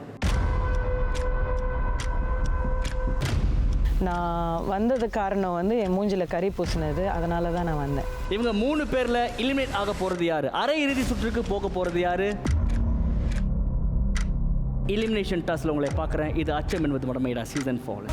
நான் வந்தது காரணம் வந்து என் மூஞ்சில் கறி பூசினது, அதனால தான் நான் வந்தேன். இவங்க 3 பேரில் எலிமினேட் ஆக போகிறது யார்? அரை இறுதி சுற்றுக்கு போக போகிறது யார்? எலிமினேஷன் டாஸ்கில் உங்களை பார்க்குறேன். இது அச்சம் என்பது மடமையிடா சீசன் 4.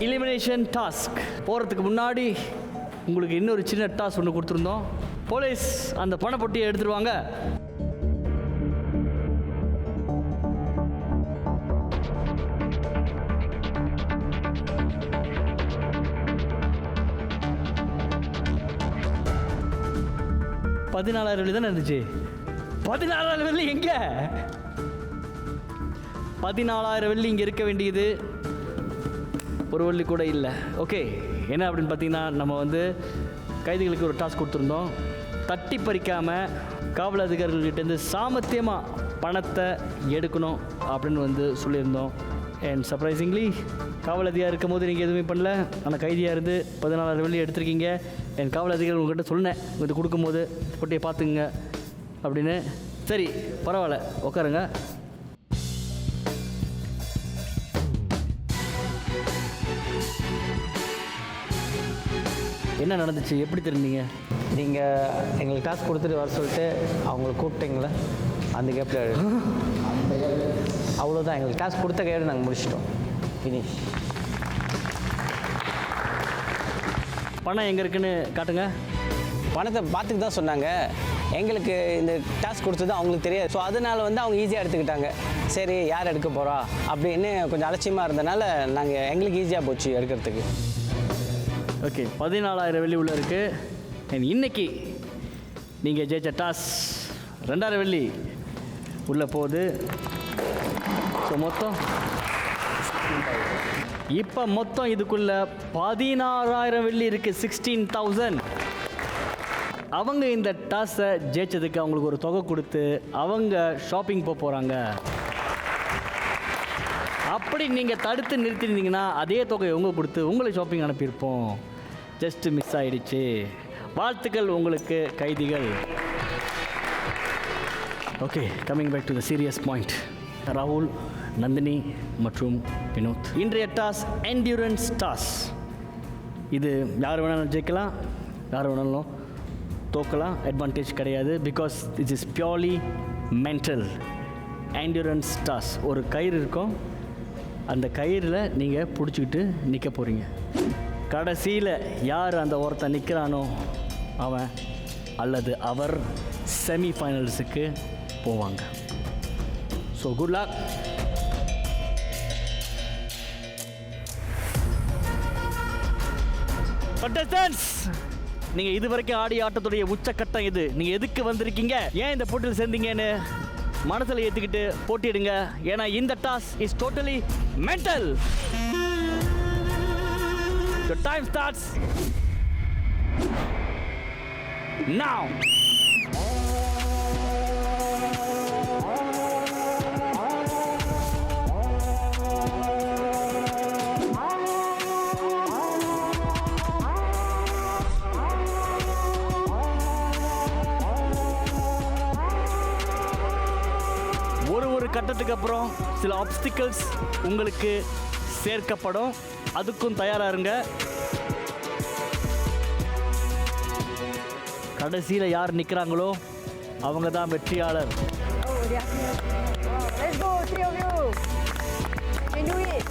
எலிமினேஷன் டாஸ்க் போகிறதுக்கு முன்னாடி உங்களுக்கு இன்னொரு சின்ன டாஸ்க் ஒன்று கொடுத்துருந்தோம். போலீஸ் அந்த பணப்பொட்டியை எடுத்துருவாங்க. $14,000 தானே இருந்துச்சு. 14,000 வெள்ளி எங்க? 14,000 வெள்ளி இங்கே இருக்க வேண்டியது ஒரு வெள்ளி கூட இல்லை. ஓகே, என்ன அப்படின்னு பார்த்தீங்கன்னா, நம்ம வந்து கைதிகளுக்கு ஒரு டாஸ்க் கொடுத்துருந்தோம். தட்டி பறிக்காமல் காவல் அதிகாரிகள்கிட்டேருந்து சாமர்த்தியமாக பணத்தை எடுக்கணும் அப்படின்னு வந்து சொல்லியிருந்தோம். அண்ட் சர்ப்ரைசிங்லி காவல் அதிகாரி இருக்கும் போது நீங்கள் எதுவுமே பண்ணல, ஆனால் கைதியாக இருந்து 14,000 வெள்ளி எடுத்திருக்கீங்க. என் காவல் அதிகாரி உங்கள்கிட்ட சொன்னேன், இது கொடுக்கும்போது பொட்டியை பார்த்துங்க அப்படின்னு. சரி, பரவாயில்ல, உட்காருங்க. என்ன நடந்துச்சு, எப்படி தெரிஞ்சீங்க? நீங்கள் எங்களுக்கு டாஸ்க் கொடுத்துட்டு வர சொல்லிட்டு அவங்களை கூப்பிட்டீங்களே, அந்த கேப்பில் அவ்வளோதான். எங்களுக்கு டாஸ்க் கொடுத்த கையோடு நாங்கள் முடிச்சிட்டோம். ஃபினிஷ். பணம் எங்கே இருக்குன்னு காட்டுங்க. பணத்தை பார்த்துட்டு தான் சொன்னாங்க. எங்களுக்கு இந்த டாஸ்க் கொடுத்தது அவங்களுக்கு தெரியாது. ஸோ அதனால் வந்து அவங்க ஈஸியாக எடுத்துக்கிட்டாங்க. சரி, யார் எடுக்க போகிறா அப்படின்னு கொஞ்சம் அலட்சியமாக இருந்தனால நாங்கள் எங்களுக்கு ஈஸியாக போச்சு எடுக்கிறதுக்கு. ஓகே, 14,000 வெள்ளி உள்ள இருக்குது. அண்ட் இன்னைக்கு நீங்கள் ஜெயிச்ச டாஸ் 2,000 வெள்ளி உள்ளே போகுது. ஸோ மொத்தம் இப்போ மொத்தம் இதுக்குள்ள 16,000 வெள்ளி இருக்குது, 16,000. அவங்க இந்த டாஸை ஜெயிச்சதுக்கு அவங்களுக்கு ஒரு தொகை கொடுத்து அவங்க ஷாப்பிங் போக போகிறாங்க. அப்படி நீங்கள் தடுத்து நிறுத்திருந்தீங்கன்னா அதே தொகையை உங்க கொடுத்து உங்களை ஷாப்பிங் அனுப்பியிருப்போம். ஜஸ்ட் மிஸ் ஆகிடுச்சு. வாழ்த்துக்கள் உங்களுக்கு கைதிகள். Okay, coming back to the serious point. ராகுல், நந்தினி மற்றும் வினோத், இன்றைய டாஸ் என்டியூரன்ஸ் டாஸ். இது யார் வேணாலும் ஜெயிக்கலாம், யார் வேணாலும் தோக்கலாம். அட்வான்டேஜ் கிடையாது. Because it is purely mental. Endurance toss. ஒரு கயிறு இருக்கும், அந்த கயிறில் நீங்கள் பிடிச்சிக்கிட்டு நிற்க போகிறீங்க. கடைசியில் யார் அந்த ஒருத்தன் நிற்கிறானோ அவன் அல்லது அவர் செமிஃபைனல்ஸுக்கு போவாங்க. So good luck. கண்டஸ்டன்ட்ஸ், நீங்கள் இது வரைக்கும் ஆடிய ஆட்டத்துடைய உச்சக்கட்டம் இது. நீங்கள் எதுக்கு வந்திருக்கீங்க, ஏன் இந்த போட்டியில் சேர்ந்தீங்கன்னு மனசில் ஏற்றுக்கிட்டு போட்டிடுங்க. ஏன்னா இந்த toss is totally mental. The time starts now. கட்டத்துக்கு அப்புறம் சில ஆப்ஸ்டிக்கல்ஸ் உங்களுக்கு சேர்க்கப்படும். அதுக்கும் தயாராக இருங்க. கடைசியில் யார் நிற்கிறாங்களோ அவங்க தான் வெற்றியாளர். Let's go, 3 of you. Can do it.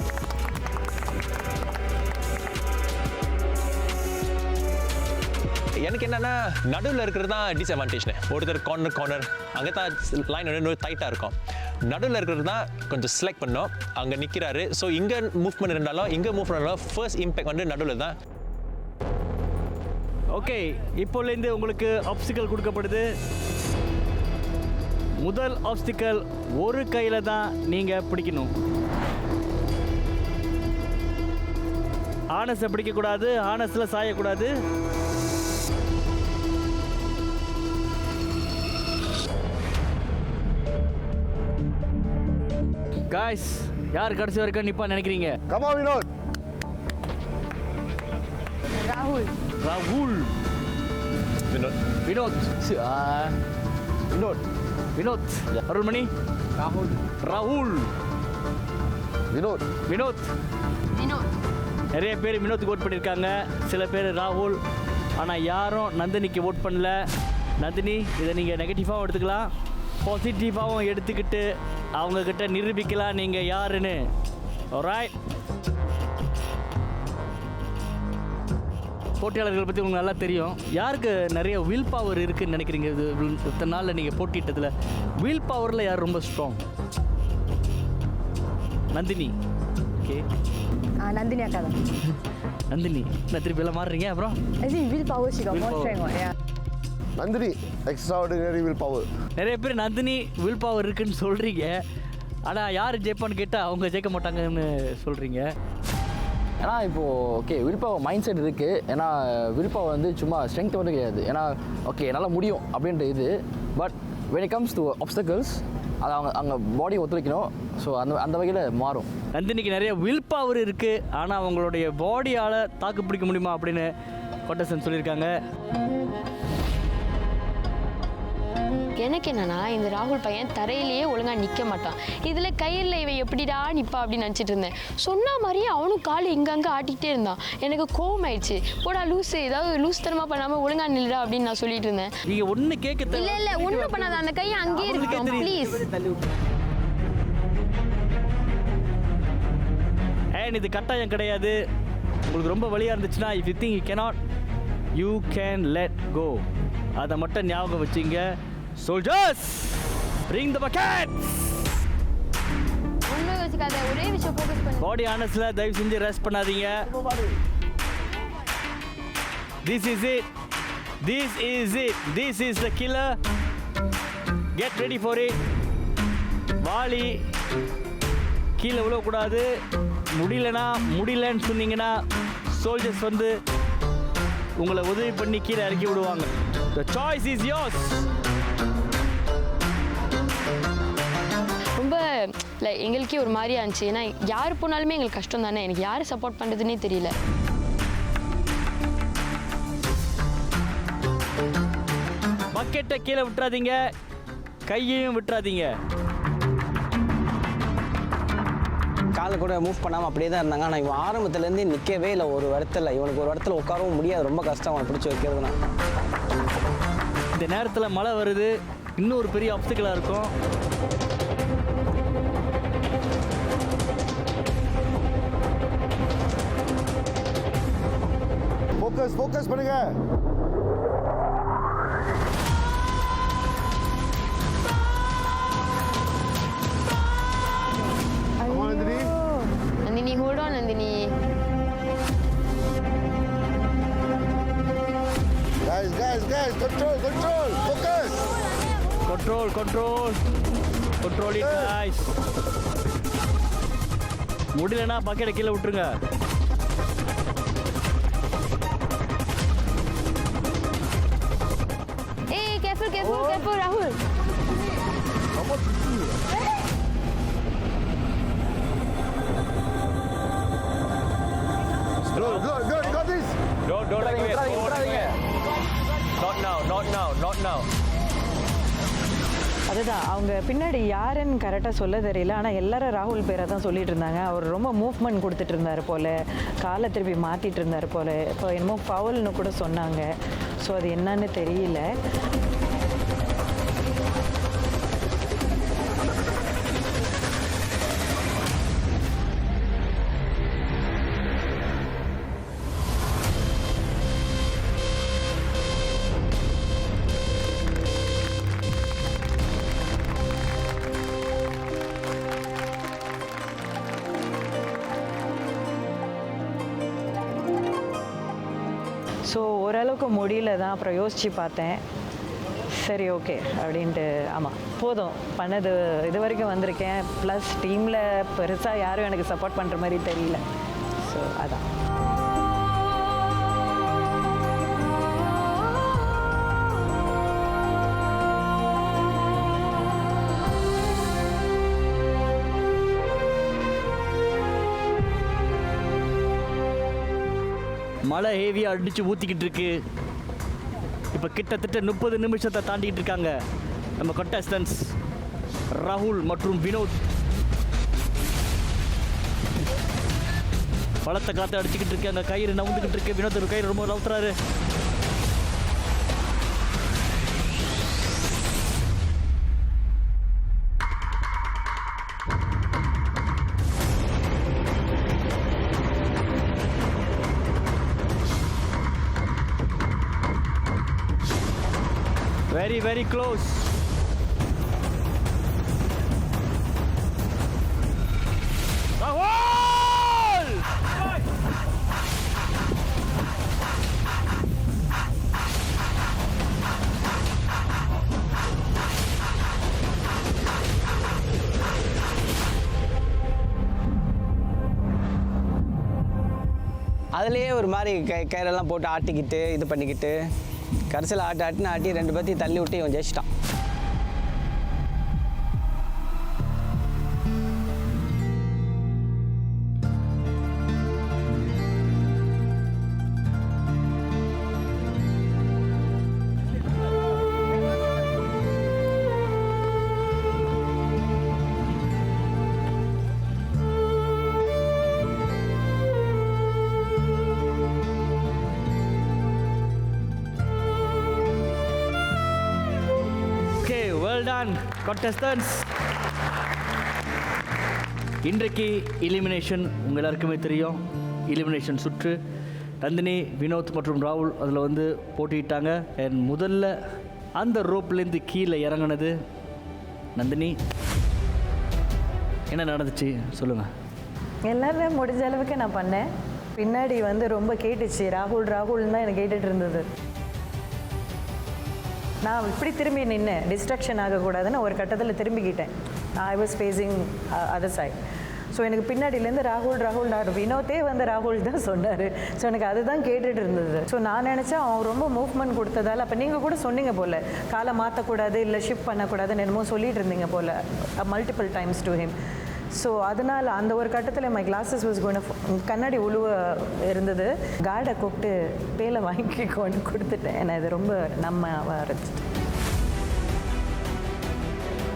எனக்கு என்னன்னா நடுவில் இருக்கிறது தான் டிஸ்அட்வான்டேஜ்னு. ஒருத்தர் கார்னர் அங்கே தான் லைன் வந்து டைட்டாக இருக்கும். நடுவில் இருக்கிறது தான் கொஞ்சம் செலக்ட் பண்ணோம். அங்கே நிற்கிறாரு. ஸோ இங்கே மூவ்மெண்ட் இருந்தாலும் இங்கே மூவ் பண்ணாலும் ஃபர்ஸ்ட் இம்பேக்ட் வந்து நடுவில் தான். ஓகே, இப்போலேருந்து உங்களுக்கு ஆப்ஸ்டிக்கல் கொடுக்கப்படுது. முதல் ஆப்ஸ்டிக்கல் ஒரு கையில் தான் நீங்கள் பிடிக்கணும். ஹார்னஸை பிடிக்கக்கூடாது, ஹார்னஸில் சாயக்கூடாது. காய்ஸ், யார் கடைசி வரைக்கும் நிப்பா நினைக்கிறீங்க? Come on, Vinod. Rahul. ராகுல், வினோத், வினோத், வினோத், வினோத், அருள்மணி, ராகுல், ராகுல், Vinod. வினோத். வினோத். நிறைய பேர் வினோத்துக்கு ஓட் பண்ணியிருக்காங்க, சில பேர் ராகுல். ஆனால் யாரும் நந்தினிக்கு ஓட் பண்ணல. நந்தினி, இதை நீங்கள் நெகட்டிவாகவும் எடுத்துக்கலாம், பாசிட்டிவாகவும் எடுத்துக்கிட்டு அவங்கக்கிட்ட நிரூபிக்கலாம் நீங்கள் யாருன்னு. ஆல்ரைட், போட்டியாளர்கள் பற்றி உங்களுக்கு நல்லா தெரியும். யாருக்கு நிறைய வில் பவர் இருக்குதுன்னு நினைக்கிறீங்க? இது இத்தனை நாளில் நீங்கள் போட்டிட்டதில் வில் பவரில் யார் ரொம்ப strong? Nandini. Okay, Nandini akka தான். நந்தினி, நான் திருப்பி எல்லாம் மாறுறீங்க. அப்புறம் I think will power she got Will more power. strength. Yeah. Nandini, extraordinary willpower. நிறைய பேர் நந்தினி வில் பவர் இருக்குன்னு சொல்கிறீங்க, ஆனால் யார் ஜெயிப்பான்னு கேட்டால் அவங்க ஜெயிக்க மாட்டாங்கன்னு சொல்கிறீங்க. ஏன்னா இப்போது okay will power mind set இருக்குது. ஏன்னா வில் பவர் வந்து சும்மா ஸ்ட்ரென்த் மட்டும் கிடையாது. ஏன்னா ஓகே என்னால் முடியும் அப்படின்ற இது. But when it comes to obstacles அது அவங்க பாடி ஒத்துழைக்கணும். ஸோ அந்த வகையில் மாறும். நந்தினிக்கு நிறைய வில் பவர் இருக்குது, ஆனால் அவங்களுடைய பாடியால் தாக்கு பிடிக்க முடியுமா அப்படின்னு கொட்டசன் சொல்லியிருக்காங்க. எனக்கு என்னன்னா இந்த ராகுல் பையன் தரையிலேயே ஒழுங்கா நிற்க மாட்டான். இதில் கையில் இவன் எப்படிடா நிற்பா அப்படின்னு நினச்சிட்டு இருந்தேன். சொன்ன மாதிரியே அவனும் கால் இங்கங்கே ஆட்டிக்கிட்டே இருந்தான். எனக்கு கோவம் ஆயிடுச்சு. போடா லூஸு, ஏதாவது லூஸ் தரமாக பண்ணாமல் ஒழுங்கா நில்லுடா அப்படின்னு நான் சொல்லிட்டு இருந்தேன். நீங்கள் ஒன்று கேட்க இல்லை இல்லை ஒன்றும் பண்ணாத, அந்த கையை அங்கேயே இருக்கட்டும் ப்ளீஸ். ஏன் இது கட்டாயம் கிடையாது. உங்களுக்கு ரொம்ப வலியாக இருந்துச்சுன்னா if you think you cannot, you can let go. அதை மட்டும் ஞாபகம் வச்சுங்க. Soldiers, bring the buckets. ஒன்றும் யோசிக்காத, ஒரே விஷயம் ஃபோக்கஸ் பண்ணு. பாடி ஆனஸ்ட்ல தயவு செஞ்சு ரெஸ்ட் பண்ணாதீங்க. This is it. This is it. This is the killer. Get ready for it. Vaali கீழே விழக்கூடாது. முடியலன்னு சொன்னீங்கன்னா சோல்ஜர்ஸ் வந்து உங்களை உதவி பண்ணி கீழே இறக்கி விடுவாங்க. The choice is yours. ரொம்ப எங்களுக்கே ஒரு மாதிரியா இருந்துச்சு. ஏன்னா யார் போனாலுமே எங்களுக்கு கஷ்டம் தானே. எனக்கு யார் சப்போர்ட் பண்ணுறதுன்னே தெரியல. பக்கெட்டை கீழே விட்டுறாதீங்க, கையையும் விட்டுறாதீங்க. காலை கூட மூவ் பண்ணாமல் அப்படியே தான் இருந்தாங்க. ஆனால் இவன் ஆரம்பத்துலேருந்து நிற்கவே இல்லை. ஒரு இடத்துல இவனுக்கு ஒரு இடத்துல உட்காரவும் முடியாது. ரொம்ப கஷ்டம் அவனை பிடிச்சி வைக்கிறதுனா. இந்த நேரத்தில் மழை வருது, இன்னும் ஒரு பெரிய ஆப்ஸ்டிக்கலாக இருக்கும். ஃபோக்கஸ் பண்ணுங்க. Nandini hold on Nandini. Guys, control, focus. Control it guys. முடியலன்னா பக்கெட்டை கீழே விட்டுருங்க. Hey, careful Rahul. Good, got this. Don't activate. Not now. அதுதான் அவங்க பின்னாடி யாருன்னு கரெக்டாக சொல்ல தெரியல. ஆனால் எல்லாரும் ராகுல் பேரை தான் சொல்லிட்டு இருந்தாங்க. அவர் ரொம்ப மூவ்மெண்ட் கொடுத்துட்டு இருந்தார் போல், காலை திருப்பி மாற்றிட்டு இருந்தார் போல். இப்போ என்னமோ ஃபவுல்னு கூட சொன்னாங்க. ஸோ அது என்னன்னு தெரியல. ஸோ ஓரளவுக்கு முடியல தான். அப்புறம் யோசித்து பார்த்தேன், சரி ஓகே அப்படின்ட்டு. ஆமாம், போதும் பண்ணது இது வரைக்கும் வந்திருக்கேன். ப்ளஸ் டீமில் பெருசாக யாரும் எனக்கு சப்போர்ட் பண்ணுற மாதிரி தெரியல. ஸோ அதான். மழை ஹேவியாக அடித்து ஊற்றிக்கிட்டு இருக்கு. இப்போ கிட்டத்தட்ட 30 நிமிஷத்தை தாண்டிக்கிட்டு இருக்காங்க நம்ம கண்டஸ்டன்ஸ் ராகுல் மற்றும் வினோத். பழத்தை காற்று அடிச்சுக்கிட்டு இருக்கு. அங்கே கயிறு நவுந்துக்கிட்டு இருக்கு. வினோத் கயிறு ரொம்ப நவுத்துறாரு. Very, very close. Rahul! அதுலேயே ஒரு மாதிரி கயிறெல்லாம் போட்டு ஆட்டிக்கிட்டு இது பண்ணிக்கிட்டு கடைசியில் ஆட்டின்னு ஆட்டி 2 பேர்த்தையும் தள்ளி விட்டு இவன் ஜெயிச்சிட்டான். Well done, contestants. இன்றைக்கு எலிமினேஷன் உங்கள் எல்லாருக்குமே தெரியும். எலிமினேஷன் சுற்று நந்தினி, வினோத் மற்றும் ராகுல் அதில் வந்து போட்டிட்டாங்க. அண்ட் முதல்ல அந்த ரோப்லேருந்து கீழே இறங்கினது நந்தினி. என்ன நடந்துச்சு சொல்லுங்கள். எல்லாருமே முடிஞ்ச அளவுக்கு நான் பண்ணேன். பின்னாடி வந்து ரொம்ப கேட்டுச்சு, ராகுல் ராகுல்னு தான் எனக்கு கேட்டுட்டு இருந்தது. நான் இப்படி திரும்பி நின்னேன், டிஸ்ட்ராக்ஷன் ஆகக்கூடாதுன்னு ஒரு கட்டத்தில் திரும்பிக்கிட்டேன். I was facing other side. So எனக்கு பின்னாடியிலேருந்து ராகுல் ராகுல் வினோத்தே வந்து ராகுல் தான் சொன்னார். ஸோ எனக்கு அதுதான் கேட்டுட்டு இருந்தது. ஸோ நான் நினச்சேன் அவன் ரொம்ப மூவ்மெண்ட் கொடுத்ததால், அப்போ நீங்கள் கூட சொன்னீங்க போல் காலை மாற்றக்கூடாது இல்லை ஷிஃப்ட் பண்ணக்கூடாதுன்னு என்னமோ சொல்லிட்டு இருந்தீங்க போல் multiple times to him. So அதனால் அந்த ஒரு கட்டத்தில் மை கிளாஸஸ் வாஸ் கோன் கண்ணாடி உழுவ இருந்தது. கார்டை கூப்பிட்டு பேலை வாங்கி கொண்டு கொடுத்துட்டேன். நான் இது ரொம்ப நம்ம ஆரம்பிச்சிட்டேன்.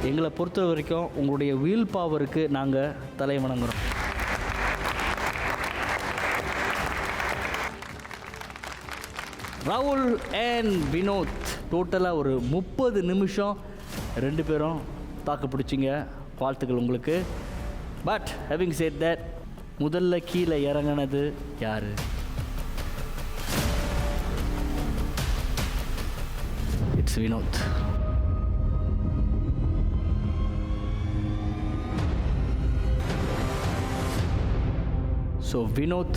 எங்களை பொறுத்த வரைக்கும் உங்களுடைய வீல் பவருக்கு நாங்கள் தலை வணங்குறோம். ராகுல் அண்ட் வினோத் டோட்டலாக ஒரு 30 நிமிஷம் 2 பேரும் தாக்கு பிடிச்சிங்க. வாழ்த்துக்கள் உங்களுக்கு. பட் ஹேவிங் செட் தட், முதல்ல கீழே இறங்கினது யார்? It's Vinod. So Vinod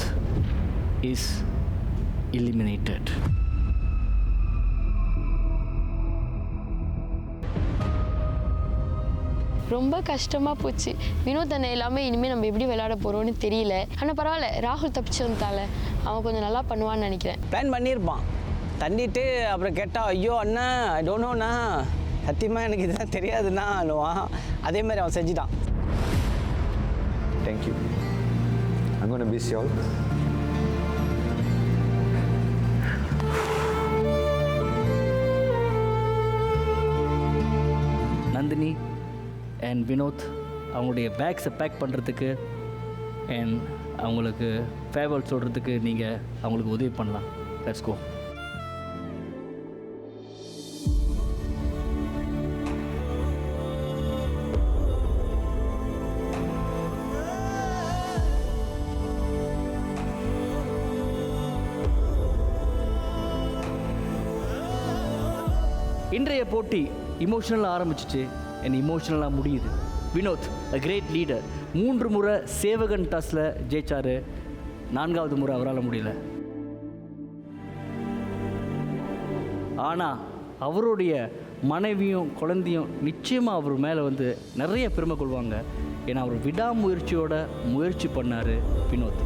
is eliminated. ரொம்ப கஷ்டமாக போச்சு. வினோத் அண்ணன் எல்லாமே இனிமேல் நம்ம எப்படி விளையாட போகிறோன்னு தெரியல. ஆனால் பரவாயில்ல, ராகுல் தப்பிச்சு வந்துட்டால அவன் கொஞ்சம் நல்லா பண்ணுவான்னு நினைக்கிறேன். பிளான் பண்ணியிருப்பான். தண்டிட்டு அப்புறம் கேட்டால் ஐயோ அண்ணா ஐ டோன்ட் நோண்ணா, சத்தியமாக எனக்கு இதெல்லாம் தெரியாதுண்ணா அழுவான். அதே மாதிரி அவன் செஞ்சுட்டான். Thank you. I'm going to miss you all. Nandini and Vinod அவங்களுடைய பேக்ஸை பேக் பண்ணுறதுக்கு அண்ட் அவங்களுக்கு ஃபேவல் சொல்கிறதுக்கு நீங்கள் அவங்களுக்கு உதவி பண்ணலாம். Let's go. இன்றைய போட்டி இமோஷனலாக ஆரம்பிச்சிச்சு அண்ட் இமோஷனலாக முடியுது. வினோத் அ கிரேட் லீடர் 3 முறை சேவகன் டாஸில் ஜெயிச்சார். 4வது முறை அவரால் முடியல. ஆனால் அவருடைய மனைவியும் குழந்தையும் நிச்சயமாக அவர் மேலே வந்து நிறைய பெருமை கொள்வாங்க. ஏன்னா அவர் விடாமுயற்சியோட முயற்சி பண்ணார் Vinod.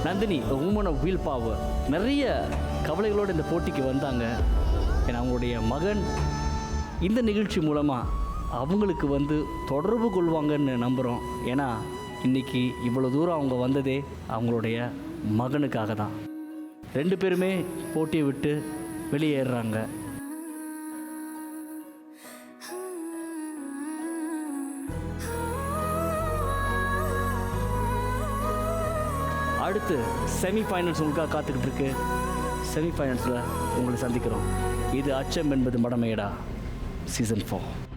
Nandini woman of will power நிறைய கவலைகளோடு இந்த போட்டிக்கு வந்தாங்க. ஏன்னா அவங்களுடைய மகன் இந்த நிகழ்ச்சி மூலமாக அவங்களுக்கு வந்து தொடர்பு கொள்வாங்கன்னு நம்புகிறோம். ஏன்னா இன்றைக்கி இவ்வளோ தூரம் அவங்க வந்ததே அவங்களுடைய மகனுக்காக தான். 2 பேருமே போட்டியை விட்டு வெளியேறுறாங்க. அடுத்து செமிஃபைனல்ஸ் உங்களுக்காக காத்துக்கிட்டு இருக்கு. செமிஃபைனல்ஸில் உங்களை சந்திக்கிறோம். இது அச்சம் என்பது மடமையடா சீசன் 4.